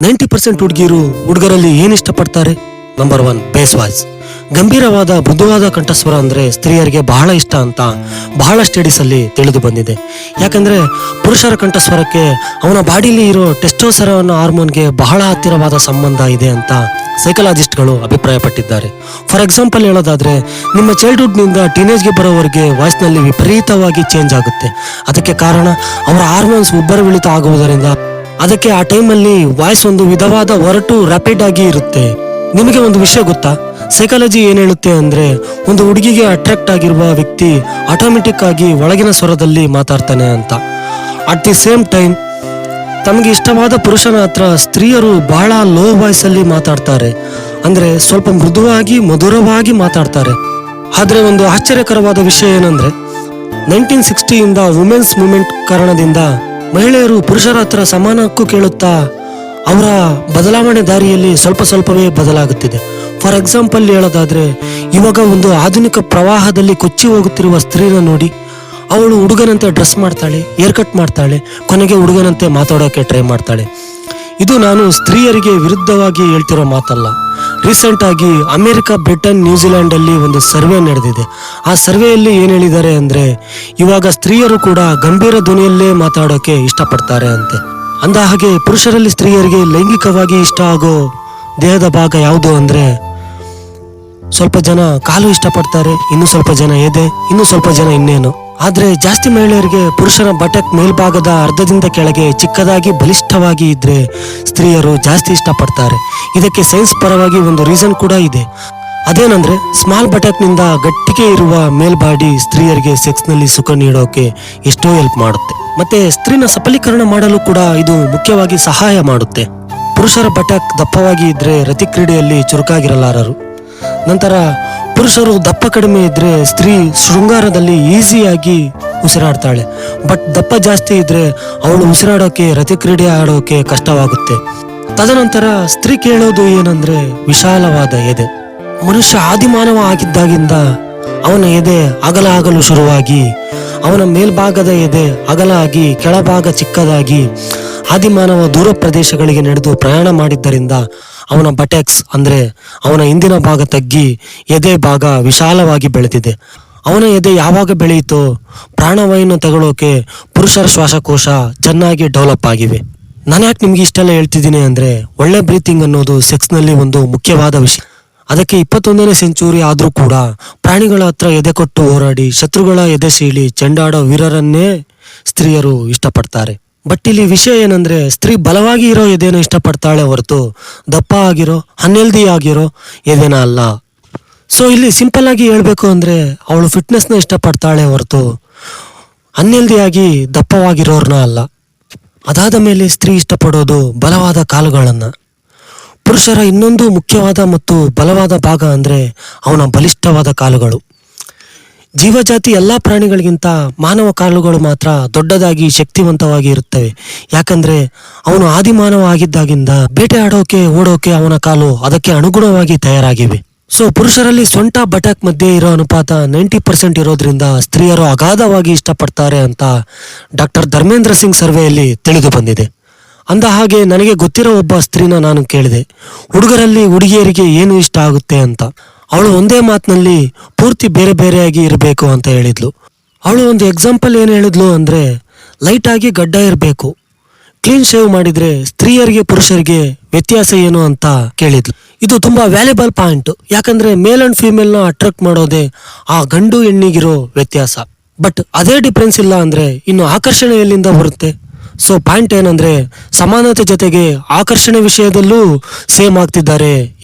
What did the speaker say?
90% ಹುಡುಗಿರು ಹುಡುಗರಲ್ಲಿ ಏನ್ ಇಷ್ಟಪಡ್ತಾರೆ? Number 1 base voice. ಗಂಭೀರವಾದ ಮೃದುವಾದ ಕಂಠಸ್ವರ ಅಂದ್ರೆ ಸ್ತ್ರೀಯರಿಗೆ ಬಹಳ ಇಷ್ಟ ಅಂತ ಬಹಳ ಸ್ಟಡೀಸ್ ಅಲ್ಲಿ ತಿಳಿದು ಬಂದಿದೆ. ಯಾಕಂದ್ರೆ ಪುರುಷರ ಕಂಠಸ್ವರಕ್ಕೆ ಅವನ ಬಾಡಿಲಿ ಇರೋ ಟೆಸ್ಟೋಸ್ಟೆರಾನ್ ಹಾರ್ಮೋನ್ಗೆ ಬಹಳ ಹತ್ತಿರವಾದ ಸಂಬಂಧ ಇದೆ ಅಂತ ಸೈಕಲಾಜಿಸ್ಟ್ಗಳು ಅಭಿಪ್ರಾಯಪಟ್ಟಿದ್ದಾರೆ. ಫಾರ್ ಎಕ್ಸಾಂಪಲ್ ಹೇಳೋದಾದ್ರೆ, ನಿಮ್ಮ ಚೈಲ್ಡ್ಹುಡ್ ನಿಂದ ಟೀನೇಜ್ಗೆ ಬರೋವರೆಗೆ ವಾಯ್ಸ್ ನಲ್ಲಿ ವಿಪರೀತವಾಗಿ ಚೇಂಜ್ ಆಗುತ್ತೆ. ಅದಕ್ಕೆ ಕಾರಣ ಅವರ ಹಾರ್ಮೋನ್ಸ್ ಉಬ್ಬರವಿಳಿತ ಆಗುವುದರಿಂದ. ಅದಕ್ಕೆ ಆ ಟೈಮಲ್ಲಿ ವಾಯ್ಸ್ ಒಂದು ವಿಧವಾದ ಒರಟು ರ್ಯಾಪಿಡ್ ಆಗಿ ಇರುತ್ತೆ. ನಿಮಗೆ ಒಂದು ವಿಷಯ ಗೊತ್ತಾ? ಸೈಕಾಲಜಿ ಏನ್ ಹೇಳುತ್ತೆ ಅಂದ್ರೆ, ಒಂದು ಹುಡುಗಿಗೆ ಅಟ್ರಾಕ್ಟ್ ಆಗಿರುವ ವ್ಯಕ್ತಿ ಆಟೋಮೆಟಿಕ್ ಆಗಿ ಒಳಗಿನ ಸ್ವರದಲ್ಲಿ ಮಾತಾಡ್ತಾನೆ ಅಂತ. ಅಟ್ ದಿ ಸೇಮ್ ಟೈಮ್ ತಮಗೆ ಇಷ್ಟವಾದ ಪುರುಷನ ಹತ್ರ ಸ್ತ್ರೀಯರು ಬಹಳ ಲೋ ವಾಯ್ಸ್ ಅಲ್ಲಿ ಮಾತಾಡ್ತಾರೆ. ಅಂದ್ರೆ ಸ್ವಲ್ಪ ಮೃದುವಾಗಿ ಮಧುರವಾಗಿ ಮಾತಾಡ್ತಾರೆ. ಆದ್ರೆ ಒಂದು ಆಶ್ಚರ್ಯಕರವಾದ ವಿಷಯ ಏನಂದ್ರೆ, 1960 ವುಮೆನ್ಸ್ ಮೂವ್ಮೆಂಟ್ ಕಾರಣದಿಂದ ಮಹಿಳೆಯರು ಪುರುಷರ ಹತ್ರ ಸಮಾನ ಹಕ್ಕು ಕೇಳುತ್ತಾ ಅವರ ಬದಲಾವಣೆ ದಾರಿಯಲ್ಲಿ ಸ್ವಲ್ಪ ಸ್ವಲ್ಪವೇ ಬದಲಾಗುತ್ತಿದೆ. ಫಾರ್ ಎಕ್ಸಾಂಪಲ್ ಹೇಳೋದಾದ್ರೆ, ಇವಾಗ ಒಂದು ಆಧುನಿಕ ಪ್ರವಾಹದಲ್ಲಿ ಕೊಚ್ಚಿ ಹೋಗುತ್ತಿರುವ ಸ್ತ್ರೀನ ನೋಡಿ. ಅವಳು ಹುಡುಗನಂತೆ ಡ್ರೆಸ್ ಮಾಡ್ತಾಳೆ, ಹೇರ್ ಕಟ್ ಮಾಡ್ತಾಳೆ, ಕೊನೆಗೆ ಹುಡುಗನಂತೆ ಮಾತಾಡೋಕೆ ಟ್ರೈ ಮಾಡ್ತಾಳೆ. ಇದು ನಾನು ಸ್ತ್ರೀಯರಿಗೆ ವಿರುದ್ಧವಾಗಿ ಹೇಳ್ತಿರೋ ಮಾತಲ್ಲ. ರೀಸೆಂಟ್ ಆಗಿ ಅಮೆರಿಕ, ಬ್ರಿಟನ್, ನ್ಯೂಜಿಲೆಂಡ್ ಅಲ್ಲಿ ಒಂದು ಸರ್ವೆ ನಡೆದಿದೆ. ಆ ಸರ್ವೆಯಲ್ಲಿ ಏನ್ ಹೇಳಿದ್ದಾರೆ ಅಂದ್ರೆ, ಇವಾಗ ಸ್ತ್ರೀಯರು ಕೂಡ ಗಂಭೀರ ಧ್ವನಿಯಲ್ಲೇ ಮಾತಾಡೋಕೆ ಇಷ್ಟಪಡ್ತಾರೆ ಅಂತೆ. ಅಂದ ಹಾಗೆ ಪುರುಷರಲ್ಲಿ ಸ್ತ್ರೀಯರಿಗೆ ಲೈಂಗಿಕವಾಗಿ ಇಷ್ಟ ಆಗೋ ದೇಹದ ಭಾಗ ಯಾವುದು ಅಂದ್ರೆ, ಸ್ವಲ್ಪ ಜನ ಕಾಲು ಇಷ್ಟಪಡ್ತಾರೆ, ಇನ್ನು ಸ್ವಲ್ಪ ಜನ ಎದೆ, ಇನ್ನು ಸ್ವಲ್ಪ ಜನ ಇನ್ನೇನು. ಆದ್ರೆ ಜಾಸ್ತಿ ಮಹಿಳೆಯರಿಗೆ ಪುರುಷನ ಬಟಕ್ ಮೇಲ್ಭಾಗದ ಅರ್ಧದಿಂದ ಕೆಳಗೆ ಚಿಕ್ಕದಾಗಿ ಬಲಿಷ್ಠವಾಗಿ ಇದ್ರೆ ಸ್ತ್ರೀಯರು ಜಾಸ್ತಿ ಇಷ್ಟಪಡ್ತಾರೆ. ಇದಕ್ಕೆ ಸೈನ್ಸ್ ಪರವಾಗಿ ಒಂದು ರೀಸನ್ ಕೂಡ ಇದೆ. ಅದೇನಂದ್ರೆ, ಸ್ಮಾಲ್ ಬಟಕ್ ನಿಂದ ಗಟ್ಟಿಗೆ ಇರುವ ಮೇಲ್ಬಾಡಿ ಸ್ತ್ರೀಯರಿಗೆ ಸೆಕ್ಸ್ ನಲ್ಲಿ ಸುಖ ನೀಡೋಕೆ ಎಷ್ಟೋ ಹೆಲ್ಪ್ ಮಾಡುತ್ತೆ. ಮತ್ತೆ ಸ್ತ್ರೀನ ಸಬಲೀಕರಣ ಮಾಡಲು ಕೂಡ ಇದು ಮುಖ್ಯವಾಗಿ ಸಹಾಯ ಮಾಡುತ್ತೆ. ಪುರುಷರ ಬಟಕ್ ದಪ್ಪವಾಗಿ ಇದ್ರೆ ರತಿಕ್ರೀಡೆಯಲ್ಲಿ ಚುರುಕಾಗಿರಲಾರರು. ನಂತರ ಪುರುಷರು ದಪ್ಪ ಕಡಿಮೆ ಇದ್ರೆ ಸ್ತ್ರೀ ಶೃಂಗಾರದಲ್ಲಿ ಈಸಿಯಾಗಿ ಉಸಿರಾಡ್ತಾಳೆ. ಬಟ್ ದಪ್ಪ ಜಾಸ್ತಿ ಇದ್ರೆ ಅವಳು ಉಸಿರಾಡೋಕೆ, ರತಿಕ್ರೀಡೆ ಆಡೋಕೆ ಕಷ್ಟವಾಗುತ್ತೆ. ತದನಂತರ ಸ್ತ್ರೀ ಕೇಳೋದು ಏನಂದ್ರೆ, ವಿಶಾಲವಾದ ಎದೆ. ಮನುಷ್ಯ ಆದಿಮಾನವ ಆಗಿದ್ದಾಗಿಂದ ಅವನ ಎದೆ ಅಗಲ ಆಗಲು ಶುರುವಾಗಿ, ಅವನ ಮೇಲ್ಭಾಗದ ಎದೆ ಅಗಲ ಆಗಿ ಕೆಳಭಾಗ ಚಿಕ್ಕದಾಗಿ, ಆದಿಮಾನವ ದೂರ ಪ್ರದೇಶಗಳಿಗೆ ನಡೆದು ಪ್ರಯಾಣ ಮಾಡಿದ್ದರಿಂದ ಅವನ ಬಟೆಕ್ಸ್ ಅಂದ್ರೆ ಅವನ ಹಿಂದಿನ ಭಾಗ ತಗ್ಗಿ ಎದೆ ಭಾಗ ವಿಶಾಲವಾಗಿ ಬೆಳೆದಿದೆ. ಅವನ ಎದೆ ಯಾವಾಗ ಬೆಳೆಯಿತೋ ಪ್ರಾಣವಾಯುವನ್ನು ತಗೊಳ್ಳೋಕೆ ಪುರುಷರ ಶ್ವಾಸಕೋಶ ಚೆನ್ನಾಗಿ ಡೆವಲಪ್ ಆಗಿವೆ. ನಾನು ಯಾಕೆ ನಿಮ್ಗೆ ಇಷ್ಟೆಲ್ಲ ಹೇಳ್ತಿದ್ದೀನಿ ಅಂದ್ರೆ, ಒಳ್ಳೆ ಬ್ರೀತಿಂಗ್ ಅನ್ನೋದು ಸೆಕ್ಸ್ ನಲ್ಲಿ ಒಂದು ಮುಖ್ಯವಾದ ವಿಷಯ. ಅದಕ್ಕೆ 21ನೇ ಸೆಂಚುರಿ ಆದ್ರೂ ಕೂಡ ಪ್ರಾಣಿಗಳ ಹತ್ರ ಎದೆ ಕೊಟ್ಟು ಹೋರಾಡಿ ಶತ್ರುಗಳ ಎದೆ ಸೀಳಿ ಚೆಂಡಾಡೋ ವೀರರನ್ನೇ ಸ್ತ್ರೀಯರು ಇಷ್ಟಪಡ್ತಾರೆ. ಬಟ್ ಇಲ್ಲಿ ವಿಷಯ ಏನಂದ್ರೆ, ಸ್ತ್ರೀ ಬಲವಾಗಿ ಇರೋ ಎದೆನ ಇಷ್ಟಪಡ್ತಾಳೆ ಹೊರತು ದಪ್ಪ ಆಗಿರೋ ಅನ್ಹೆಲ್ದಿ ಆಗಿರೋ ಎದೆನ ಅಲ್ಲ. ಸೊ ಇಲ್ಲಿ ಸಿಂಪಲ್ ಆಗಿ ಹೇಳ್ಬೇಕು ಅಂದ್ರೆ, ಅವಳು ಫಿಟ್ನೆಸ್ ನ ಇಷ್ಟಪಡ್ತಾಳೆ ಹೊರತು ಅನ್ಹೆಲ್ದಿ ಆಗಿ ದಪ್ಪವಾಗಿರೋರ್ನ ಅಲ್ಲ. ಅದಾದ ಮೇಲೆ ಸ್ತ್ರೀ ಇಷ್ಟಪಡೋದು ಬಲವಾದ ಕಾಲುಗಳನ್ನ. ಪುರುಷರ ಇನ್ನೊಂದು ಮುಖ್ಯವಾದ ಮತ್ತು ಬಲವಾದ ಭಾಗ ಅಂದ್ರೆ ಅವನ ಬಲಿಷ್ಠವಾದ ಕಾಲುಗಳು. ಜೀವಜಾತಿ ಎಲ್ಲಾ ಪ್ರಾಣಿಗಳಿಗಿಂತ ಮಾನವ ಕಾಲುಗಳು ಮಾತ್ರ ದೊಡ್ಡದಾಗಿ ಶಕ್ತಿವಂತವಾಗಿ ಇರುತ್ತವೆ. ಯಾಕಂದ್ರೆ ಅವನು ಆದಿಮಾನವ ಆಗಿದ್ದಾಗಿಂದ ಬೇಟೆ ಆಡೋಕೆ, ಓಡೋಕೆ ಅವನ ಕಾಲು ಅದಕ್ಕೆ ಅನುಗುಣವಾಗಿ ತಯಾರಾಗಿವೆ. ಸೊ ಪುರುಷರಲ್ಲಿ ಸೊಂಟ ಬಟಕ್ ಮಧ್ಯೆ ಇರೋ ಅನುಪಾತ 90% ಇರೋದ್ರಿಂದ ಸ್ತ್ರೀಯರು ಅಗಾಧವಾಗಿ ಇಷ್ಟಪಡ್ತಾರೆ ಅಂತ ಡಾಕ್ಟರ್ ಧರ್ಮೇಂದ್ರ ಸಿಂಗ್ ಸರ್ವೆಯಲ್ಲಿ ತಿಳಿದು ಬಂದಿದೆ. ಅಂದ ಹಾಗೆ ನನಗೆ ಗೊತ್ತಿರೋ ಒಬ್ಬ ಸ್ತ್ರೀನ ನಾನು ಕೇಳಿದೆ, ಹುಡುಗರಲ್ಲಿ ಹುಡುಗಿಯರಿಗೆ ಏನು ಇಷ್ಟ ಆಗುತ್ತೆ ಅಂತ. ಅವಳು ಒಂದೇ ಮಾತಿನಲ್ಲಿ ಪೂರ್ತಿ ಬೇರೆ ಬೇರೆಯಾಗಿ ಇರಬೇಕು ಅಂತ ಹೇಳಿದ್ಲು. ಅವಳು ಒಂದು ಎಕ್ಸಾಂಪಲ್ ಏನ್ ಹೇಳಿದ್ಲು ಅಂದ್ರೆ, ಲೈಟ್ ಆಗಿ ಗಡ್ಡ ಇರಬೇಕು, ಕ್ಲೀನ್ ಶೇವ್ ಮಾಡಿದ್ರೆ ಸ್ತ್ರೀಯರಿಗೆ ಪುರುಷರಿಗೆ ವ್ಯತ್ಯಾಸ ಏನು ಅಂತ ಕೇಳಿದ್ಲು. ಇದು ತುಂಬಾ ವ್ಯಾಲ್ಯೂಬಲ್ ಪಾಯಿಂಟ್. ಯಾಕಂದ್ರೆ ಮೇಲ್ ಅಂಡ್ ಫಿಮೇಲ್ ನ ಅಟ್ರಾಕ್ಟ್ ಮಾಡೋದೇ ಆ ಗಂಡು ಹೆಣ್ಣಿಗಿರೋ ವ್ಯತ್ಯಾಸ. ಬಟ್ ಅದೇ ಡಿಫ್ರೆನ್ಸ್ ಇಲ್ಲ ಅಂದ್ರೆ ಇನ್ನು ಆಕರ್ಷಣೆ ಎಲ್ಲಿಂದ ಬರುತ್ತೆ? ಸೊ ಪಾಯಿಂಟ್ ಏನಂದ್ರೆ, ಸಮಾನತೆ ಜೊತೆಗೆ ಆಕರ್ಷಣೆ ವಿಷಯದಲ್ಲೂ ಸೇಮ್ ಆಗ್ತಿದ್ದಾರೆ